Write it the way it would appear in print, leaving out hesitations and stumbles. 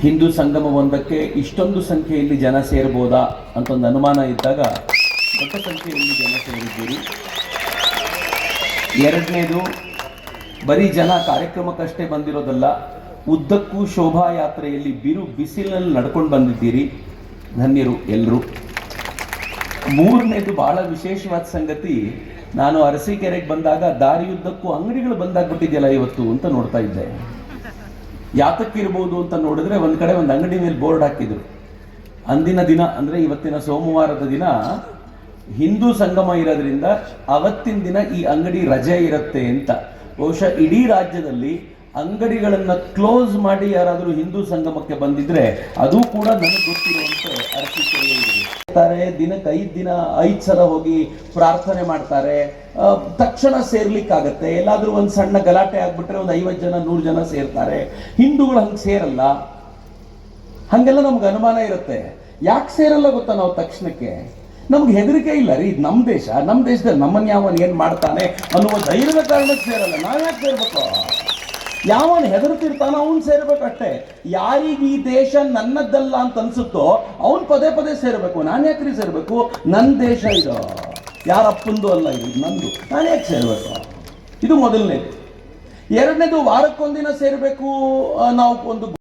ಹಿಂದೂ ಸಂಗಮ ಒಂದಕ್ಕೆ ಇಷ್ಟೊಂದು ಸಂಖ್ಯೆಯಲ್ಲಿ ಜನ ಸೇರ್ಬೋದಾ ಅಂತ ಒಂದು ಅನುಮಾನ ಇದ್ದಾಗ ದೊಡ್ಡ ಸಂಖ್ಯೆಯಲ್ಲಿ ಜನ ಸೇರಿದ್ದೀರಿ. ಎರಡನೇದು, ಬರೀ ಜನ ಕಾರ್ಯಕ್ರಮಕ್ಕಷ್ಟೇ ಬಂದಿರೋದಲ್ಲ, ಉದ್ದಕ್ಕೂ ಶೋಭಾಯಾತ್ರೆಯಲ್ಲಿ ಬಿರು ಬಿಸಿಲಿನಲ್ಲಿ ನಡ್ಕೊಂಡು ಬಂದಿದ್ದೀರಿ. ಧನ್ಯರು ಎಲ್ಲರೂ. ಮೂರನೇದು ಬಹಳ ವಿಶೇಷವಾದ ಸಂಗತಿ, ನಾನು ಅರಸೀಕೆರೆಗೆ ಬಂದಾಗ ದಾರಿಯುದ್ದಕ್ಕೂ ಅಂಗಡಿಗಳು ಬಂದಾಗ್ಬಿಟ್ಟಿದೆಯಲ್ಲ ಇವತ್ತು ಅಂತ ನೋಡ್ತಾ ಇದ್ದೆ. ಯಾತಕ್ಕಿರ್ಬೋದು ಅಂತ ನೋಡಿದ್ರೆ ಒಂದು ಕಡೆ ಒಂದು ಅಂಗಡಿ ಮೇಲೆ ಬೋರ್ಡ್ ಹಾಕಿದ್ರು, ಅಂದಿನ ದಿನ ಅಂದರೆ ಇವತ್ತಿನ ಸೋಮವಾರದ ದಿನ ಹಿಂದೂ ಸಂಗಮ ಇರೋದ್ರಿಂದ ಅವತ್ತಿನ ದಿನ ಈ ಅಂಗಡಿ ರಜೆ ಇರುತ್ತೆ ಅಂತ. ಬಹುಶಃ ಇಡೀ ರಾಜ್ಯದಲ್ಲಿ ಅಂಗಡಿಗಳನ್ನು ಕ್ಲೋಸ್ ಮಾಡಿ ಯಾರಾದರೂ ಹಿಂದೂ ಸಂಗಮಕ್ಕೆ ಬಂದಿದ್ರೆ ಅದು ಕೂಡ ನನಗೆ ಗೊತ್ತಿರುವಂತೆ ಅರಸೀಕೆರೆ ದಿನಕ್ಕೆ 5 ದಿನ 5 ಸಲ ಹೋಗಿ ಪ್ರಾರ್ಥನೆ ಮಾಡ್ತಾರೆ. ತಕ್ಷಣ ಸೇರ್ಲಿಕ್ಕಾಗತ್ತೆ. ಎಲ್ಲಾದ್ರೂ ಒಂದು ಸಣ್ಣ ಗಲಾಟೆ ಆಗ್ಬಿಟ್ರೆ ಒಂದು 50 ಜನ 100 ಜನ ಸೇರ್ತಾರೆ. ಹಿಂದೂಗಳು ಹಂಗೆ ಸೇರಲ್ಲ. ಹಂಗೆಲ್ಲ ನಮ್ಗೆ ಅನುಮಾನ ಇರುತ್ತೆ. ಯಾಕೆ ಸೇರಲ್ಲ ಗೊತ್ತಾ? ನಾವು ತಕ್ಷಣಕ್ಕೆ ನಮ್ಗೆ ಹೆದರಿಕೆ ಇಲ್ಲ ರೀ. ಇದು ನಮ್ಮ ದೇಶ, ನಮ್ಮ ದೇಶದಲ್ಲಿ ನಮ್ಮನ್ನ ಯಾವನ್ ಏನ್ ಮಾಡ್ತಾನೆ ಅನ್ನುವ ಧೈರ್ಯದ ಕಾರಣಕ್ಕೆ ಸೇರಲ್ಲ. ನಾವ್ಯಾಕೆ ಸೇರ್ಬೇಕು? ಯಾವನ್ ಹೆದರ್ತಿರ್ತಾನೋ ಅವನು ಸೇರ್ಬೇಕಷ್ಟೇ. ಯಾರಿಗೆ ಈ ದೇಶ ನನ್ನದ್ದಲ್ಲ ಅಂತ ಅನ್ಸುತ್ತೋ ಅವನು ಪದೇ ಪದೇ ಸೇರ್ಬೇಕು. ನಾನು ಯಾಕ್ರಿ ಸೇರ್ಬೇಕು? ನನ್ನ ದೇಶ ಇದು, ಯಾರಪ್ಪಂದು ಅಲ್ಲ, ಇದು ನಂದು. ನಾನು ಯಾಕೆ ಸೇರ್ಬೇಕು? ಇದು ಮೊದಲನೇದು. ಎರಡನೇದು, ವಾರಕ್ಕೊಂದಿನ ಸೇರ್ಬೇಕು. ನಾವು ಒಂದು